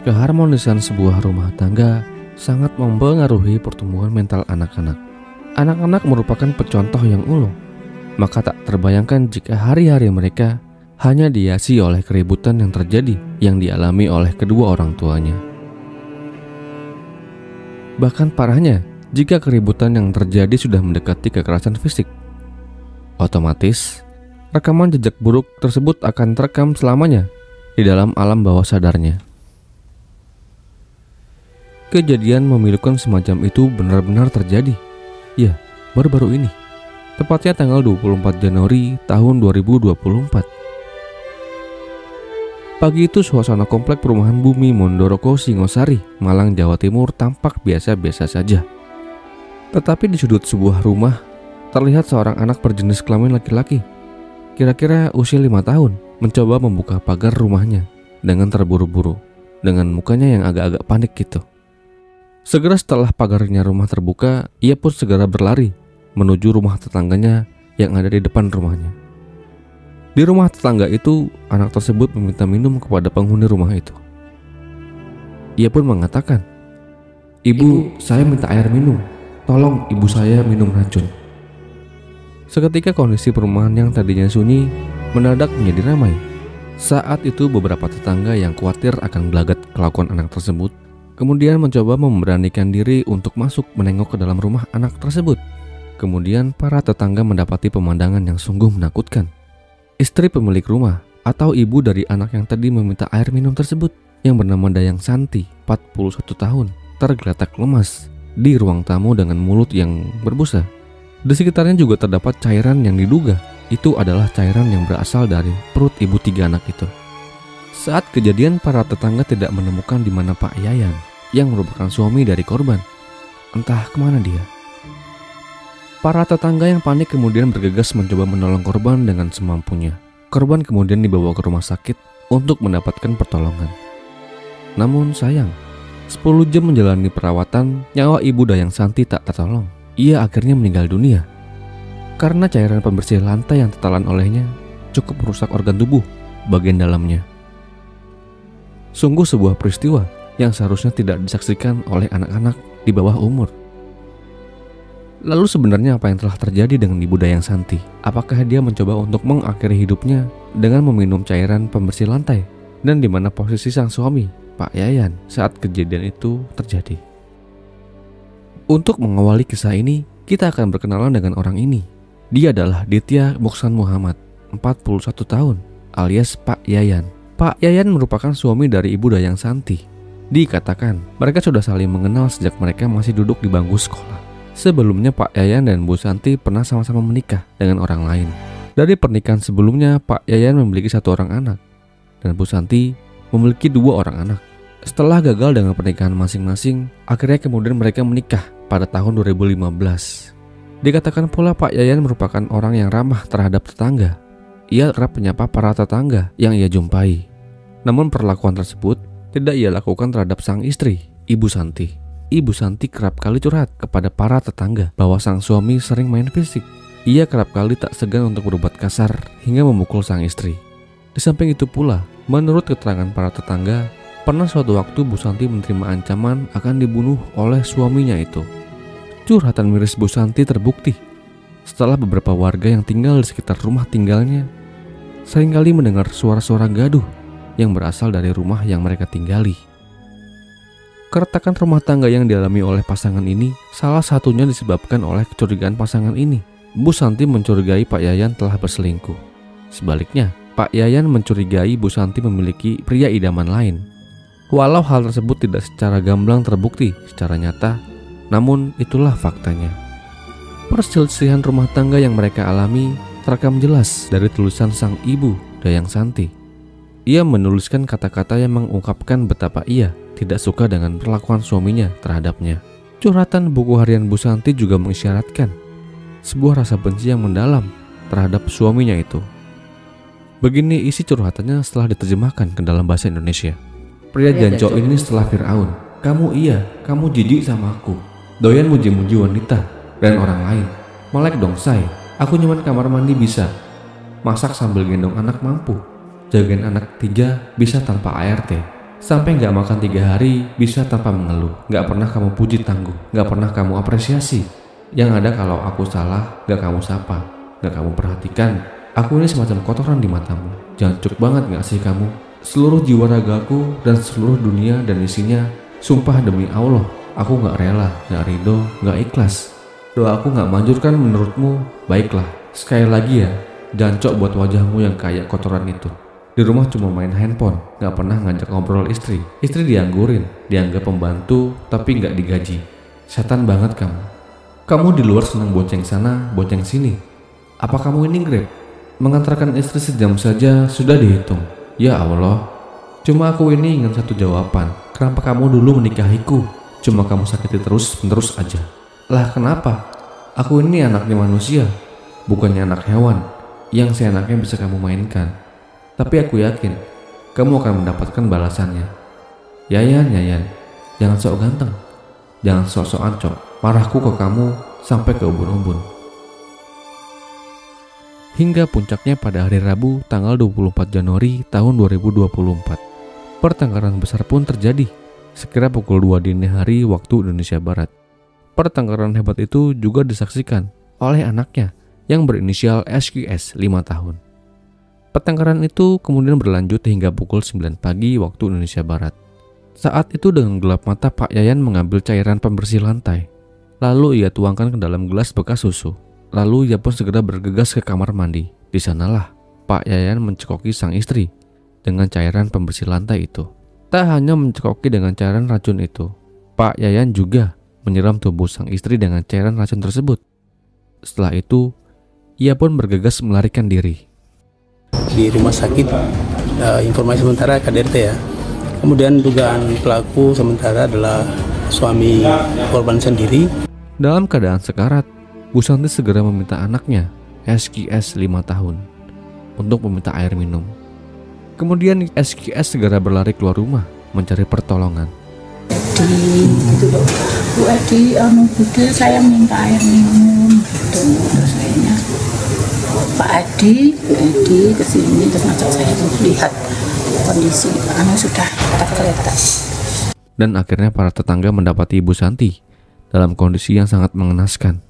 Keharmonisan sebuah rumah tangga sangat mempengaruhi pertumbuhan mental anak-anak. Anak-anak merupakan pencontoh yang ulung, maka tak terbayangkan jika hari-hari mereka hanya dihiasi oleh keributan yang terjadi yang dialami oleh kedua orang tuanya. Bahkan parahnya, jika keributan yang terjadi sudah mendekati kekerasan fisik, otomatis rekaman jejak buruk tersebut akan terekam selamanya di dalam alam bawah sadarnya. Kejadian memilukan semacam itu benar-benar terjadi. Ya, baru-baru ini. Tepatnya tanggal 24 Januari tahun 2024. Pagi itu suasana komplek perumahan Bumi Mondoroko, Singosari, Malang, Jawa Timur tampak biasa-biasa saja. Tetapi di sudut sebuah rumah terlihat seorang anak berjenis kelamin laki-laki, kira-kira usia 5 tahun, mencoba membuka pagar rumahnya dengan terburu-buru, dengan mukanya yang agak-agak panik gitu. Segera setelah pagarnya rumah terbuka, ia pun segera berlari menuju rumah tetangganya yang ada di depan rumahnya. Di rumah tetangga itu, anak tersebut meminta minum kepada penghuni rumah itu. Ia pun mengatakan, "Ibu, saya minta air minum. Tolong ibu saya minum racun." Seketika kondisi perumahan yang tadinya sunyi mendadak menjadi ramai. Saat itu beberapa tetangga yang khawatir akan gelagat kelakuan anak tersebut kemudian mencoba memberanikan diri untuk masuk menengok ke dalam rumah anak tersebut. Kemudian para tetangga mendapati pemandangan yang sungguh menakutkan. Istri pemilik rumah atau ibu dari anak yang tadi meminta air minum tersebut, yang bernama Dayang Santi, 41 tahun, tergeletak lemas di ruang tamu dengan mulut yang berbusa. Di sekitarnya juga terdapat cairan yang diduga itu adalah cairan yang berasal dari perut ibu 3 anak itu. Saat kejadian, para tetangga tidak menemukan di mana Pak Yayan yang merupakan suami dari korban. Entah kemana dia. Para tetangga yang panik kemudian bergegas mencoba menolong korban dengan semampunya. Korban kemudian dibawa ke rumah sakit untuk mendapatkan pertolongan. Namun sayang, 10 jam menjalani perawatan, nyawa ibu Dayang Santi tak tertolong. Ia akhirnya meninggal dunia karena cairan pembersih lantai yang tertelan olehnya cukup merusak organ tubuh bagian dalamnya. Sungguh sebuah peristiwa yang seharusnya tidak disaksikan oleh anak-anak di bawah umur. Lalu sebenarnya apa yang telah terjadi dengan ibu Dayang Santi? Apakah dia mencoba untuk mengakhiri hidupnya dengan meminum cairan pembersih lantai? Dan di mana posisi sang suami, Pak Yayan, saat kejadian itu terjadi? Untuk mengawali kisah ini, kita akan berkenalan dengan orang ini. Dia adalah Ditya Muksan Muhammad, 41 tahun, alias Pak Yayan. Pak Yayan merupakan suami dari ibu Dayang Santi. Dikatakan mereka sudah saling mengenal sejak mereka masih duduk di bangku sekolah. Sebelumnya Pak Yayan dan Bu Santi pernah sama-sama menikah dengan orang lain. Dari pernikahan sebelumnya, Pak Yayan memiliki 1 orang anak dan Bu Santi memiliki 2 orang anak. Setelah gagal dengan pernikahan masing-masing, akhirnya kemudian mereka menikah pada tahun 2015. Dikatakan pula Pak Yayan merupakan orang yang ramah terhadap tetangga. Ia kerap menyapa para tetangga yang ia jumpai. Namun perlakuan tersebut tidak ia lakukan terhadap sang istri, Ibu Santi. Ibu Santi kerap kali curhat kepada para tetangga bahwa sang suami sering main fisik. Ia kerap kali tak segan untuk berbuat kasar hingga memukul sang istri. Di samping itu pula, menurut keterangan para tetangga, pernah suatu waktu Bu Santi menerima ancaman akan dibunuh oleh suaminya itu. Curhatan miris Bu Santi terbukti setelah beberapa warga yang tinggal di sekitar rumah tinggalnya seringkali mendengar suara-suara gaduh yang berasal dari rumah yang mereka tinggali. Keretakan rumah tangga yang dialami oleh pasangan ini salah satunya disebabkan oleh kecurigaan pasangan ini. Bu Santi mencurigai Pak Yayan telah berselingkuh. Sebaliknya, Pak Yayan mencurigai Bu Santi memiliki pria idaman lain. Walau hal tersebut tidak secara gamblang terbukti secara nyata, namun itulah faktanya. Perselisihan rumah tangga yang mereka alami terekam jelas dari tulisan sang ibu Dayang Santi. Ia menuliskan kata-kata yang mengungkapkan betapa ia tidak suka dengan perlakuan suaminya terhadapnya. Curhatan buku harian Bu Santi juga mengisyaratkan sebuah rasa benci yang mendalam terhadap suaminya itu. Begini isi curhatannya setelah diterjemahkan ke dalam bahasa Indonesia. Pria jancok ini setelah Fir'aun, kamu jijik sama aku, doyan muji-muji wanita dan orang lain. Melek dong say, aku nyaman kamar mandi bisa, masak sambil gendong anak mampu, jagain anak 3 bisa tanpa ART. Sampai nggak makan 3 hari bisa tanpa mengeluh. Nggak pernah kamu puji tangguh, nggak pernah kamu apresiasi. Yang ada kalau aku salah, nggak kamu sapa, nggak kamu perhatikan. Aku ini semacam kotoran di matamu. Jancuk banget nggak sih kamu? Seluruh jiwa ragaku dan seluruh dunia dan isinya, sumpah demi Allah, aku nggak rela, nggak ridho, nggak ikhlas. Doaku nggak manjurkan menurutmu. Baiklah, sekali lagi ya, jancok buat wajahmu yang kayak kotoran itu. Di rumah cuma main handphone, gak pernah ngajak ngobrol istri. Istri dianggurin, dianggap pembantu, tapi gak digaji. Setan banget kamu. Kamu di luar senang bonceng sana, bonceng sini. Apa kamu ini Grab? Mengantarkan istri sejam saja sudah dihitung. Ya Allah, cuma aku ini ingin satu jawaban. Kenapa kamu dulu menikahiku? Cuma kamu sakiti terus-menerus aja. Lah kenapa? Aku ini anaknya manusia, bukannya anak hewan yang seenaknya bisa kamu mainkan. Tapi aku yakin kamu akan mendapatkan balasannya. Yayan, jangan sok ganteng, jangan sok-sok ancok. Marahku ke kamu sampai ke ubun-ubun. Hingga puncaknya pada hari Rabu tanggal 24 Januari tahun 2024. Pertengkaran besar pun terjadi sekira pukul 2 dini hari waktu Indonesia Barat. Pertengkaran hebat itu juga disaksikan oleh anaknya yang berinisial SQS 5 tahun. Pertengkaran itu kemudian berlanjut hingga pukul 9 pagi waktu Indonesia Barat. Saat itu dengan gelap mata Pak Yayan mengambil cairan pembersih lantai. Lalu ia tuangkan ke dalam gelas bekas susu. Lalu ia pun segera bergegas ke kamar mandi. Di sanalah Pak Yayan mencekoki sang istri dengan cairan pembersih lantai itu. Tak hanya mencekoki dengan cairan racun itu, Pak Yayan juga menyiram tubuh sang istri dengan cairan racun tersebut. Setelah itu, ia pun bergegas melarikan diri. Di rumah sakit, informasi sementara KDRT ya. Kemudian dugaan pelaku sementara adalah suami korban sendiri. Dalam keadaan sekarat, Bu Santi segera meminta anaknya, SQS 5 tahun, untuk meminta air minum. Kemudian SQS segera berlari keluar rumah mencari pertolongan. Edi, gitu loh. Bu Edi, Bude, saya minta air minum, gitu. Terus akhirnya Pak Adi, Bu Edi kesini terus ngajak saya tuh lihat kondisi sudah tergeletak. Dan akhirnya para tetangga mendapati Ibu Santi dalam kondisi yang sangat mengenaskan.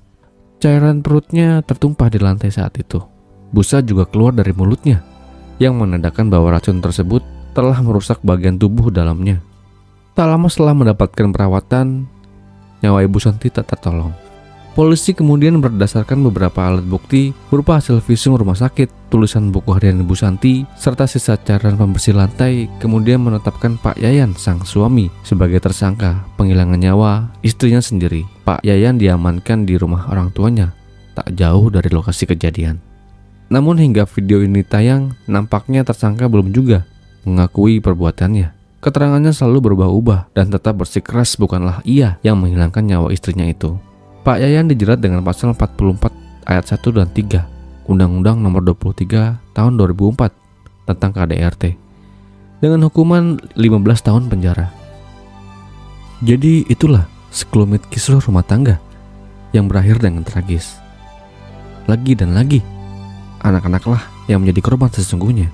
Cairan perutnya tertumpah di lantai saat itu. Busa juga keluar dari mulutnya, yang menandakan bahwa racun tersebut telah merusak bagian tubuh dalamnya. Tak lama setelah mendapatkan perawatan, nyawa Ibu Santi tak tertolong. Polisi kemudian berdasarkan beberapa alat bukti berupa hasil visum rumah sakit, tulisan buku harian Ibu Santi, serta sisa cairan pembersih lantai, kemudian menetapkan Pak Yayan sang suami sebagai tersangka penghilangan nyawa istrinya sendiri. Pak Yayan diamankan di rumah orang tuanya, tak jauh dari lokasi kejadian. Namun hingga video ini tayang, nampaknya tersangka belum juga mengakui perbuatannya. Keterangannya selalu berubah-ubah dan tetap bersikeras bukanlah ia yang menghilangkan nyawa istrinya itu. Pak Yayan dijerat dengan pasal 44 ayat 1 dan 3 Undang-Undang Nomor 23 Tahun 2004 tentang KDRT dengan hukuman 15 tahun penjara. Jadi itulah sekelumit kisruh rumah tangga yang berakhir dengan tragis. Lagi dan lagi, anak-anaklah yang menjadi korban sesungguhnya.